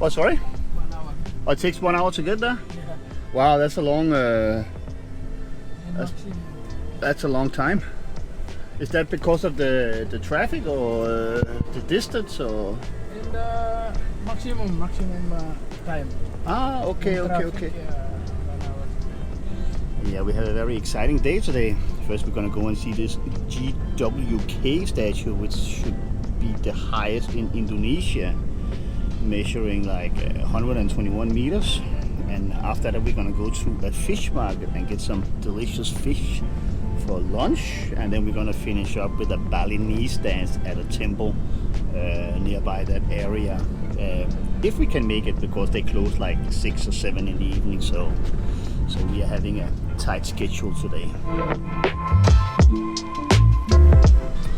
Oh, sorry? 1 hour. Oh, it takes 1 hour to get there? Yeah. Wow, that's a long... Maximum. that's a long time. Is that because of the traffic or the distance or? In the maximum time. Ah, okay, In okay, traffic, okay. 1 hour. Yeah, we had a very exciting day today. First we're gonna go and see this GWK statue, which should be the highest in Indonesia, measuring like 121 meters. And after that we're gonna go to a fish market and get some delicious fish for lunch, and then we're gonna finish up with a Balinese dance at a temple nearby that area. If we can make it, because they close like 6 or 7 in the evening, so we are having a tight schedule today.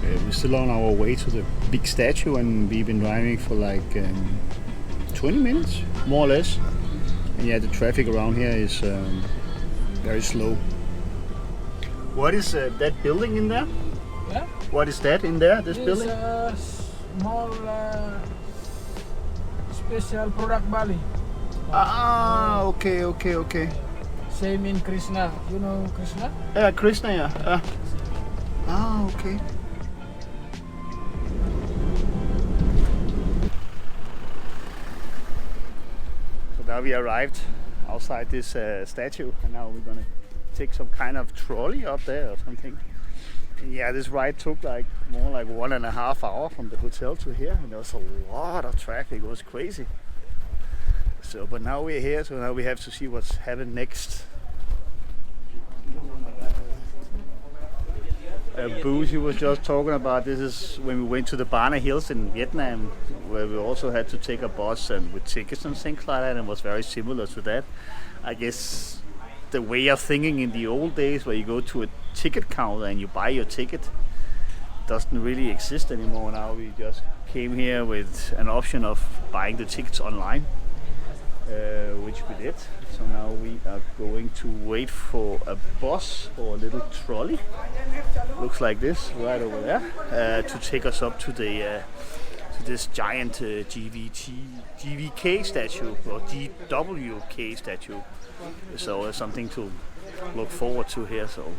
We're still on our way to the big statue, and we've been driving for like 20 minutes, more or less. And yeah, the traffic around here is very slow. What is that building in there? Yeah. What is that in there, this building? Small special product Bali. Ah, okay. Same in Krishna. You know Krishna? Yeah, Krishna, yeah. Ah, okay. So now we arrived outside this statue, and now we're gonna take some kind of trolley up there or something. And yeah, this ride took like more like 1.5 hours from the hotel to here, and there was a lot of traffic. It was crazy. So, but now we're here, so now we have to see what's happening next. Boozy was just talking about this is when we went to the Bana Hills in Vietnam, where we also had to take a bus and with tickets and things like that, and it was very similar to that. I guess the way of thinking in the old days, where you go to a ticket counter and you buy your ticket, doesn't really exist anymore. Now we just came here with an option of buying the tickets online, which we did. So now we are going to wait for a bus or a little trolley, looks like this right over there, to take us up to the to this giant GWK statue or GWK statue. So something to look forward to here. So.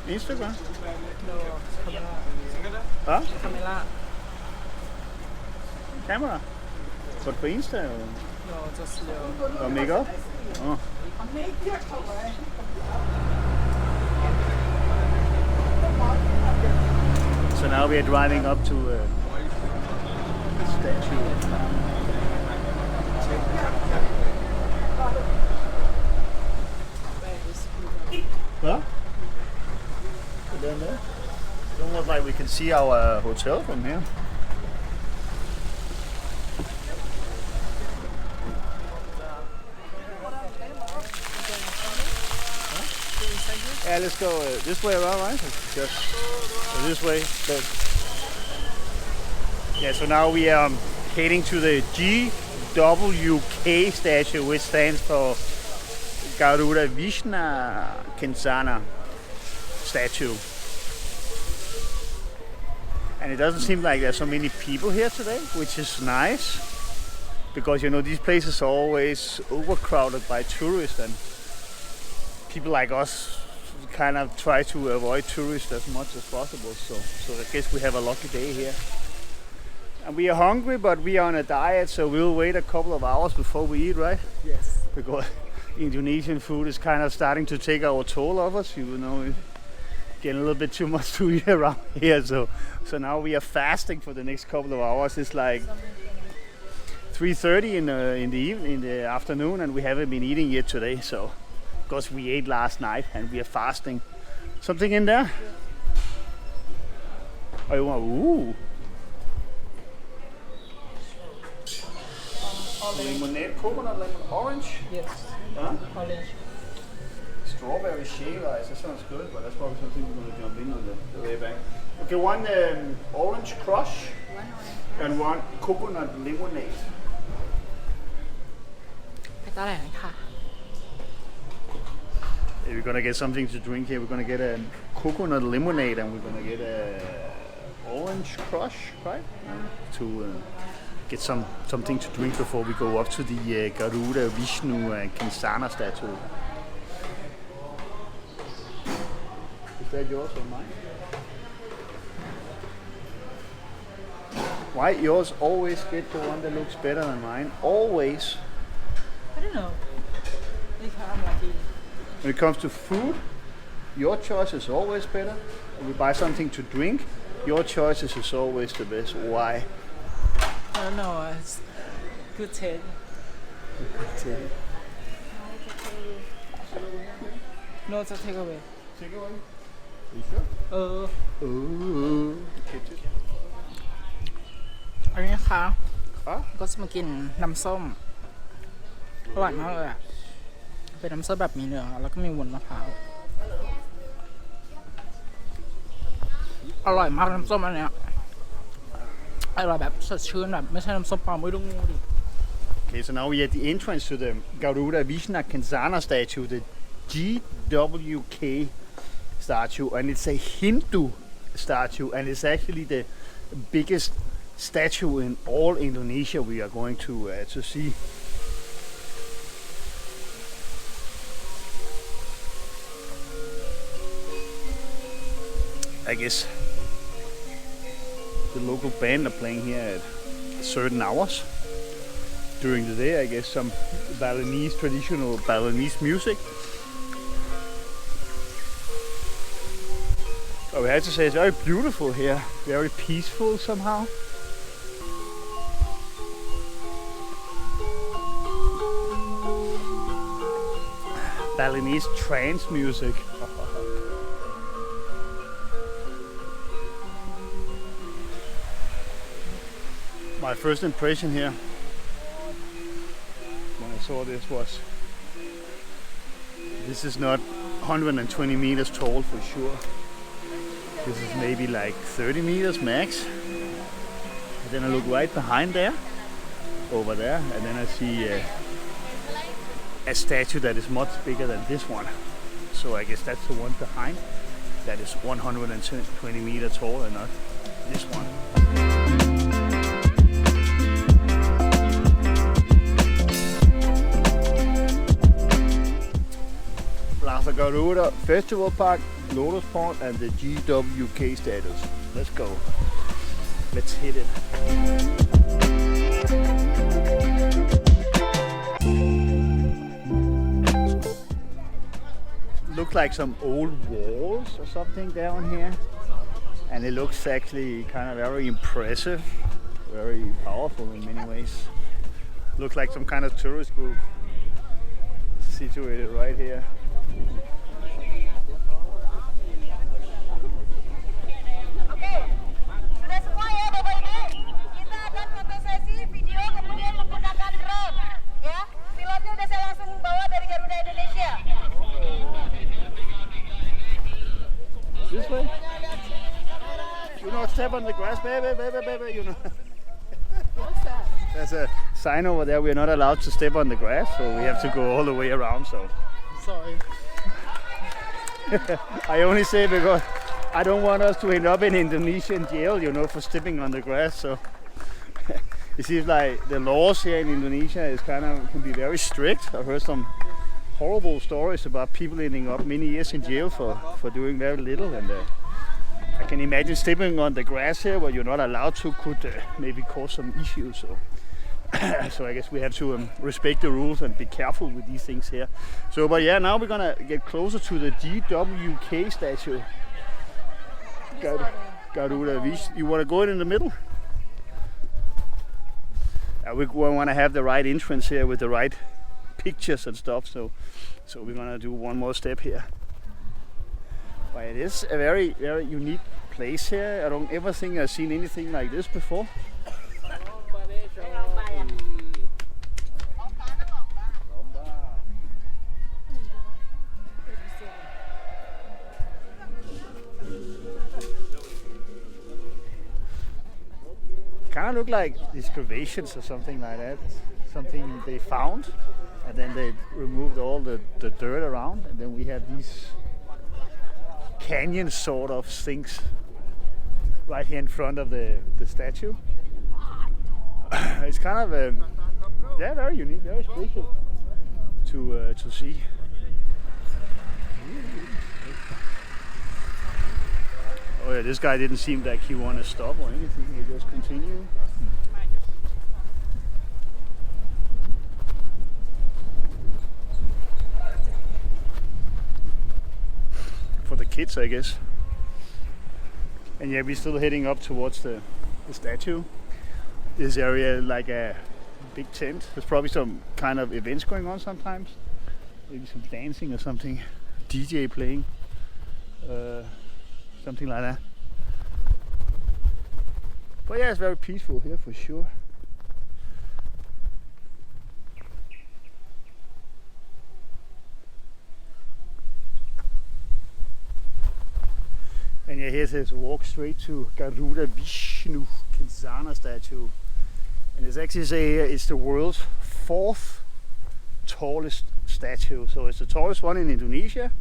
Instagram? Huh? Camera? But for Insta? Or? No, just For makeup? Oh. So now we are driving up to the statue. Huh? Down there? It's almost like we can see our hotel from here. Yeah, let's go this way around, right? Just this way. Yeah, so now we are heading to the GWK statue, which stands for Garuda Wisnu Kencana statue. And it doesn't seem like there's so many people here today, which is nice, because you know these places are always overcrowded by tourists, and people like us kind of try to avoid tourists as much as possible. So I guess we have a lucky day here. And we are hungry, but we are on a diet, so we'll wait a couple of hours before we eat, right? yes. Because Indonesian food is kind of starting to take our toll of us. You know, getting a little bit too much to eat around here. So now we are fasting for the next couple of hours. It's like 3:30 in the afternoon, and we haven't been eating yet today. So because we ate last night and we are fasting. Something in there? Oh, you want? Ooh. Lemonade, coconut, lemon, orange. Yes. Huh? Orange. Strawberry shave ice. That sounds good, but that's probably something we're going to jump in on the way back. Okay, one orange crush and one coconut lemonade. ไปตอนไหนค่ะ We're gonna get something to drink here. We're gonna get a coconut lemonade and we're gonna get a orange crush, right? To get something to drink before we go up to the Garuda Wisnu Kencana statue. Is that yours or mine? Why yours always get the one that looks better than mine? Always. I don't know นี่ค่ะอร่อยดี When it comes to food, your choice is always better. When we buy something to drink, your choices is always the best. Why? I don't know it's good taste no to take away Take away. Are you sure? เออ Ooh. Okay. อันนี้นะคะ Huh? ก็จะมากินน้ำส้มอร่อยมากเลยอ่ะเป็นน้ำส้มแบบมีเนื้อแล้วก็มีวุ้นมะพร้าวอร่อยมากน้ำส้มอันเนี้ยอร่อยแบบสดชื่นแบบไม่ใช่น้ำส้มปลาไม่ต้องงูดิ Okay, so now we're at the entrance to the Garuda Wisnu Kencana statue, the GWK statue, and it's a Hindu statue, and it's actually the biggest statue in all Indonesia we are going to see. I guess the local band are playing here at certain hours during the day. I guess some Balinese, traditional Balinese music. But we have to say it's very beautiful here, very peaceful somehow. Balinese trance music. My first impression here when I saw this was this is not 120 meters tall for sure. This is maybe like 30 meters max. And then I look right behind there, over there, and then I see a statue that is much bigger than this one. So I guess that's the one behind that is 120 meters tall and not this one. Plaza Garuda Festival Park, Lotus Pond and the GWK status. Let's go. Let's hit it. Looks like some old walls or something down here. And it looks actually kind of very impressive, very powerful in many ways. Looks like some kind of tourist group situated right here. Sudah semua ya Bapak Ibu, kita akan foto sesi video kemudian menggunakan drone ya. Pilotnya udah saya langsung bawa dari Garuda Indonesia. This way? You not step on the grass, baby, you know. What's that? There's a sign over there, we're not allowed to step on the grass, so we have to go all the way around, so. Sorry I only say because I don't want us to end up in Indonesian jail, you know, for stepping on the grass, so. It seems like the laws here in Indonesia is can be very strict. I've heard some horrible stories about people ending up many years in jail for doing very little, and I can imagine stepping on the grass here where you're not allowed to could maybe cause some issues. So. So I guess we have to respect the rules and be careful with these things here. So, but yeah, now we're gonna get closer to the GWK statue. Garuda Wisnu. You wanna go in the middle? We want to have the right entrance here with the right pictures and stuff. So we're gonna do one more step here. But it is a very, very unique place here. I don't ever think I've seen anything like this before. kind of look like excavations or something like that. Something they found, and then they removed all the dirt around, and then we have these canyon sort of things right here in front of the statue. It's kind of very unique, very special to see. Oh yeah, this guy didn't seem like he wanted to stop or anything. He just continued. For the kids, I guess. And yeah, we're still heading up towards the statue. This area is like a big tent. There's probably some kind of events going on sometimes. Maybe some dancing or something. DJ playing. Something like that. But yeah, it's very peaceful here for sure. And yeah, here it says walk straight to Garuda Wisnu Kencana statue. And it's actually it's the world's 4th tallest statue. So it's the tallest one in Indonesia,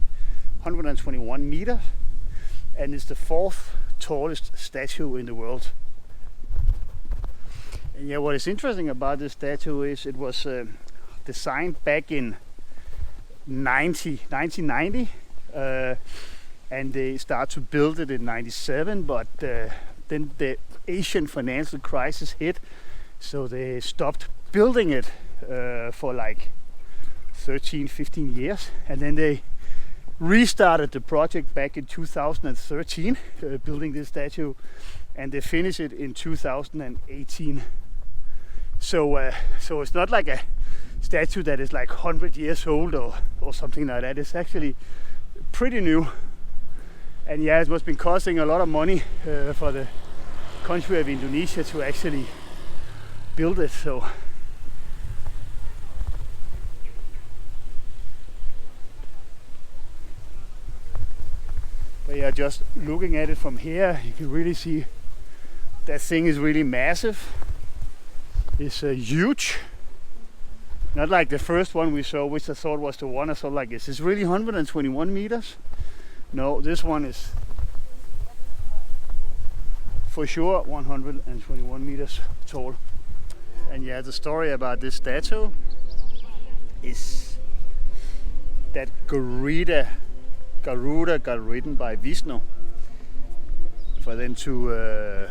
121 meters. And it's the 4th tallest statue in the world. And yeah, what is interesting about this statue is it was designed back in 1990. And they start to build it in 97, but then the Asian financial crisis hit, so they stopped building it for like 13-15 years, and then they restarted the project back in 2013, building this statue, and they finished it in 2018. So it's not like a statue that is like 100 years old or something like that. It's actually pretty new. And yeah, it must have been costing a lot of money for the country of Indonesia to actually build it. So but yeah, just looking at it from here, you can really see that thing is really massive. It's huge. Not like the first one we saw, which I thought was the one I saw like this. It's really 121 meters. No, this one is for sure 121 meters tall. And yeah, the story about this statue is that Garuda got written by Vishnu for them to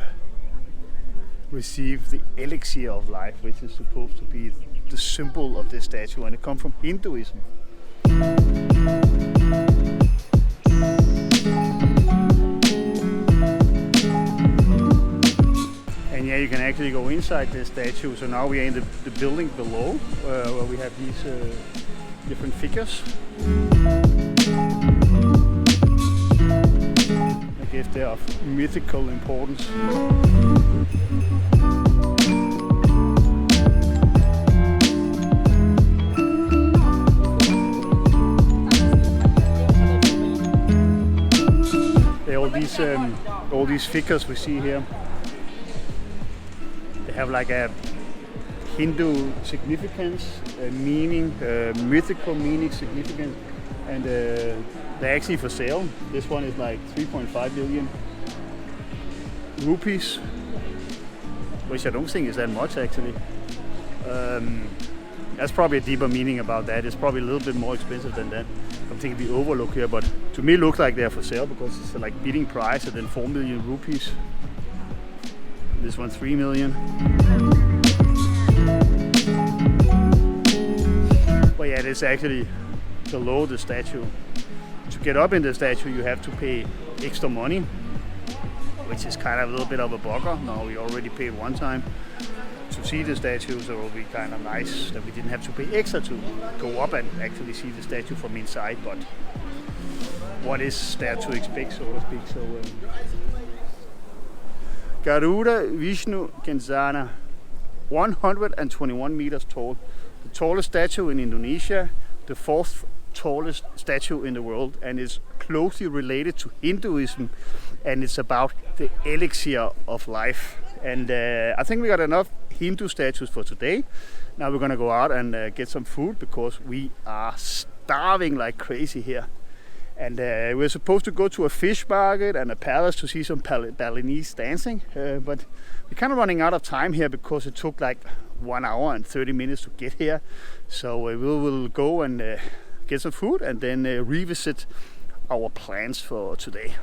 receive the elixir of life, which is supposed to be the symbol of this statue, and it comes from Hinduism. And yeah, you can actually go inside this statue. So now we are in the building below, where we have these different figures. I guess they are of mythical importance. All these figures we see here, they have like a Hindu significance, meaning, mythical meaning, significance, and they're actually for sale. This one is like 3.5 billion rupees, which I don't think is that much actually. That's probably a deeper meaning about that. It's probably a little bit more expensive than that. I'm thinking the overlook here, but to me it looks like they're for sale because it's like bidding price and then 4 million rupees. This one 3 million. But yeah, it's actually below the statue. To get up in the statue you have to pay extra money, which is kind of a little bit of a bugger. No, we already paid one time to see the statue, so it will be kind of nice that we didn't have to pay extra to go up and actually see the statue from inside. But what is there to expect, so to speak? So Garuda Wisnu Kencana, 121 meters tall, the tallest statue in Indonesia, the 4th tallest statue in the world, and is closely related to Hinduism, and it's about the elixir of life. And I think we got enough Hindu statues for today. Now we're gonna go out and get some food because we are starving like crazy here. And we're supposed to go to a fish market and a palace to see some Balinese dancing, but we're kind of running out of time here because it took like 1 hour and 30 minutes to get here. So we will go and get some food and then revisit our plans for today.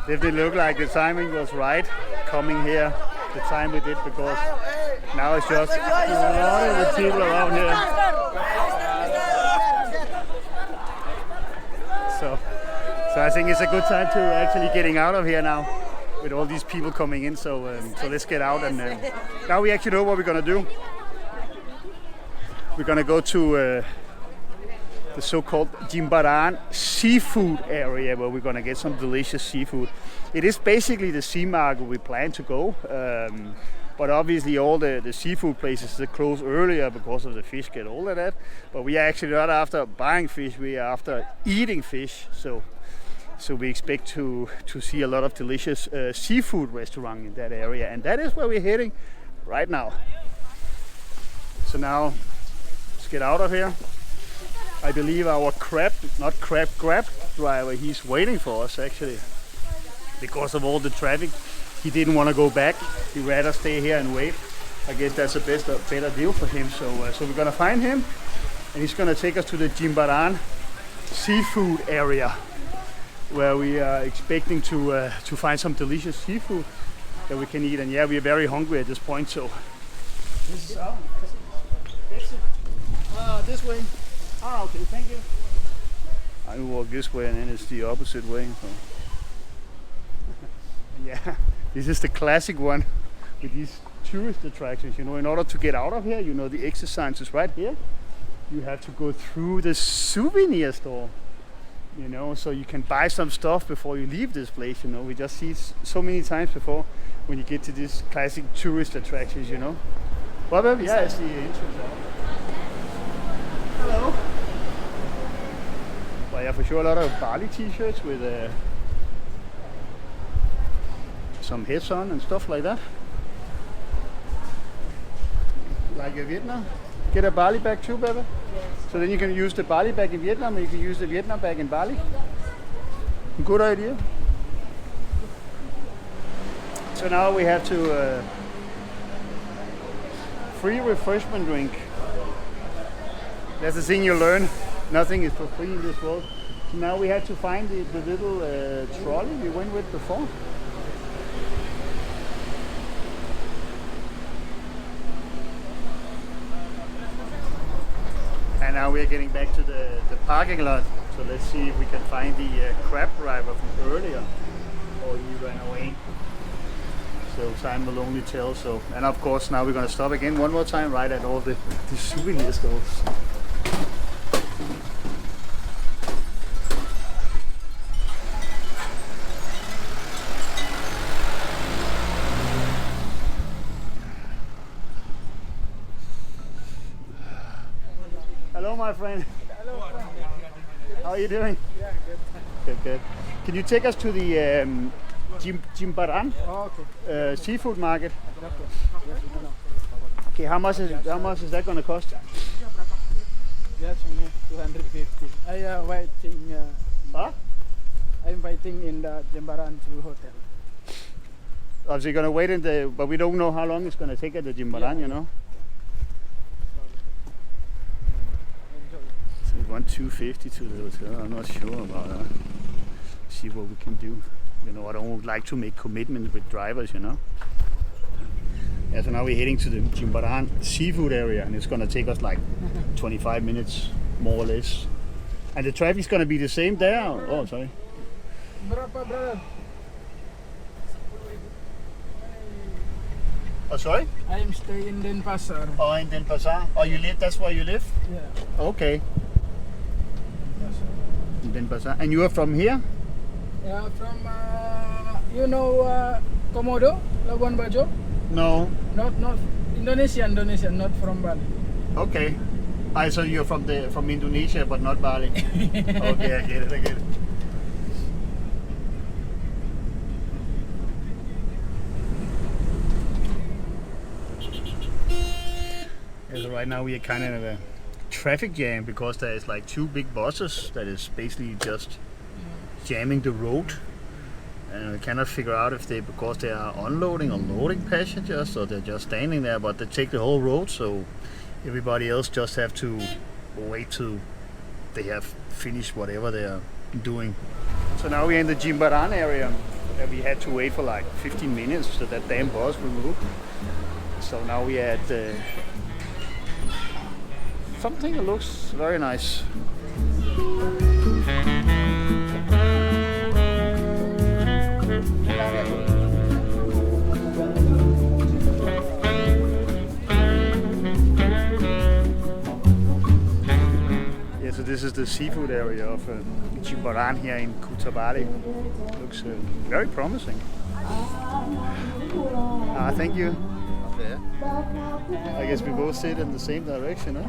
Definitely looked like the timing was right coming here the time we did, because now it's just a lot of people around here. So I think it's a good time to actually getting out of here now with all these people coming in. So let's get out, and now we actually know what we're gonna do. We're gonna go to the so-called Jimbaran seafood area, where we're gonna get some delicious seafood. It is basically the sea market we plan to go, but obviously all the seafood places that close earlier because of the fish get all of that. But we are actually not after buying fish, we are after eating fish. So we expect to see a lot of delicious seafood restaurant in that area, and that is where we're heading right now. So now let's get out of here. I believe our grab driver, he's waiting for us actually. Because of all the traffic, he didn't want to go back. He'd rather stay here and wait. I guess that's a better deal for him. So we're gonna find him, and he's gonna take us to the Jimbaran seafood area, where we are expecting to find some delicious seafood that we can eat. And yeah, we are very hungry at this point. So this way. Ah, okay, thank you. I will walk this way, and then it's the opposite way. So. Yeah, this is the classic one with these tourist attractions. You know, in order to get out of here, you know, the exit signs is right here. You have to go through the souvenir store. You know, so you can buy some stuff before you leave this place. You know, we just see so many times before when you get to these classic tourist attractions. You know, but yeah, it's the entrance. Hello. Well, yeah, for sure a lot of Bali t-shirts with some heads on and stuff like that. Like a Vietnam. Get a Bali bag too, baby? Yes. So then you can use the Bali bag in Vietnam, and you can use the Vietnam bag in Bali. Good idea. So now we have to free refreshment drink. That's the thing you learn. Nothing is for free in this world. So now we have to find the little trolley we went with before. And now we're getting back to the parking lot. So let's see if we can find the crab driver from earlier, or he ran away. So time will only tell. So, and of course now we're gonna stop again one more time right at all the souvenir stores. Hello, my friend. Hello. How are you doing? Yeah, good. Good. Can you take us to the Jimbaran seafood market? Okay, how much is that going to cost? Yes, 250. I'm waiting. Huh? I'm waiting in the Jimbaran hotel. Oh, so you're going to wait in the, but we don't know how long it's going to take at the Jimbaran, you know? So we want 250 to the hotel. I'm not sure about that. See what we can do. You know, I don't like to make commitments with drivers, you know. Yeah, so now we're heading to the Jimbaran seafood area, and it's going to take us like 25 minutes, more or less. And the traffic's going to be the same there? Oh, sorry. Berapa, brother? Oh, sorry? I'm staying in Denpasar. Oh, in Denpasar? Oh, you live, that's where you live? Yeah. Okay. In Denpasar. And you are from here? Yeah, from Komodo, Labuan Bajo. No. Not Indonesian, not from Bali. Okay. So you're from Indonesia, but not Bali. Okay, I get it. Yeah, so right now we are kind of in a traffic jam because there is like 2 big buses that is basically just jamming the road, and we cannot figure out if because they are unloading or loading passengers, or they're just standing there, but they take the whole road, so everybody else just have to wait till they have finished whatever they are doing. So now we're in the Jimbaran area, and we had to wait for like 15 minutes so that damn bus will move. So now we are at something that looks very nice. Yeah, so this is the seafood area of Jimbaran here in Kuta Bali. Looks very promising. Thank you. Okay. I guess we both sit in the same direction, huh?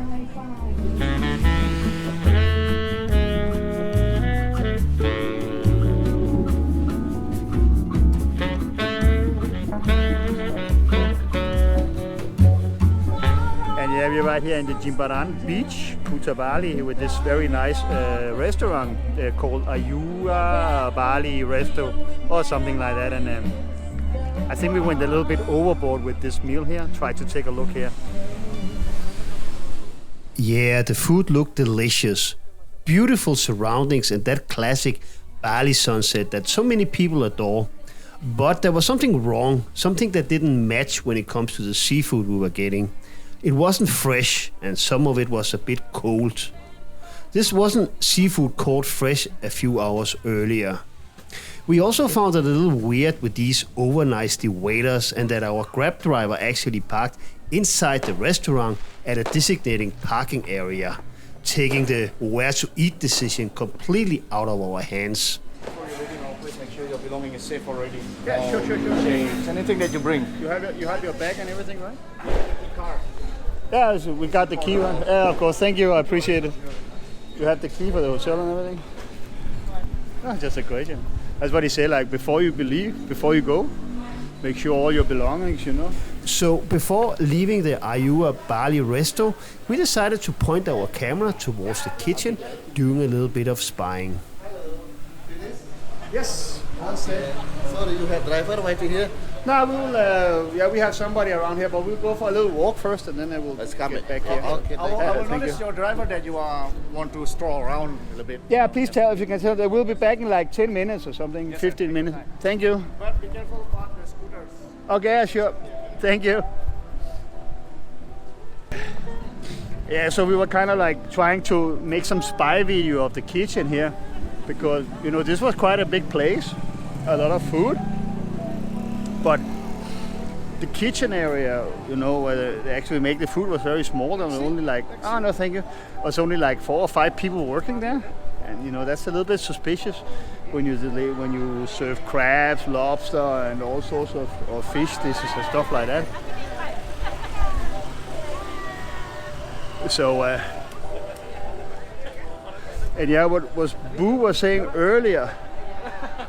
And yeah, we're right here in the Jimbaran Beach, Kuta Bali, with this very nice restaurant called Ayua Bali Resto or something like that. And I think we went a little bit overboard with this meal here. Try to take a look here. Yeah, the food looked delicious. Beautiful surroundings and that classic Bali sunset that so many people adore. But there was something wrong, something that didn't match when it comes to the seafood we were getting. It wasn't fresh and some of it was a bit cold. This wasn't seafood caught fresh a few hours earlier. We also found it a little weird with these over-nicely waiters, and that our Grab driver actually parked inside the restaurant at a designated parking area, taking the where to eat decision completely out of our hands. Before you're leaving our place, make sure your belonging is safe already. Yeah, sure. Change, anything that you bring. You have your bag and everything, right? The car. Yeah, so we got the key, right? Yeah, of course. Thank you. I appreciate it. You have the key for the hotel and everything? Just a question. That's what he said, like before you go, make sure all your belongings, So before leaving the Ayua Bali Resto, we decided to point our camera towards the kitchen, doing a little bit of spying. Yes. Sorry, you have driver waiting here? No, we will. We have somebody around here, but we'll go for a little walk first, and then I will get back here. Okay, I will thank notice you. Your driver that you want to stroll around a little bit. Yeah, please tell if you can tell. They will be back in like 10 minutes or something, 15 minutes. Thank you. But be careful about the scooters. Okay, yeah, sure. Thank you. Yeah, so we were kind of like trying to make some spy video of the kitchen here, because this was quite a big place, a lot of food, but the kitchen area, where they actually make the food was very small. There was only like, no, thank you. There was only like 4 or 5 people working there, and that's a little bit suspicious when you serve crabs, lobster, and all sorts of fish dishes and stuff like that. So, and yeah, what Boo was saying earlier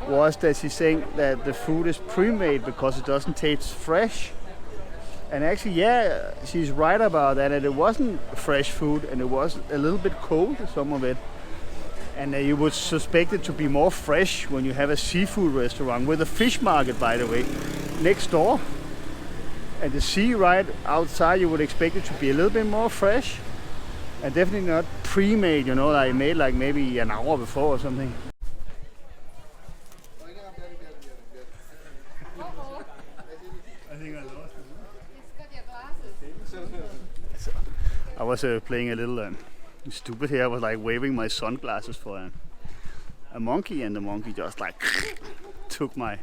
was that she's saying that the food is pre-made because it doesn't taste fresh. And actually, yeah, she's right about that. And it wasn't fresh food, and it was a little bit cold, some of it. And you would suspect it to be more fresh when you have a seafood restaurant with a fish market, by the way, next door. And the sea right outside, you would expect it to be a little bit more fresh. And definitely not pre-made, like made like maybe an hour before or something. I think I lost it. He's got your glasses. I was playing a little stupid here. I was like waving my sunglasses for a monkey, and the monkey just like took my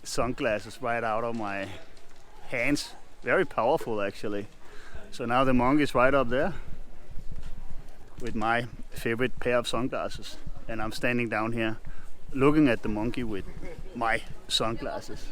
sunglasses right out of my hands. Very powerful, actually. So now the monkey is right up there with my favorite pair of sunglasses, and I'm standing down here looking at the monkey with my sunglasses.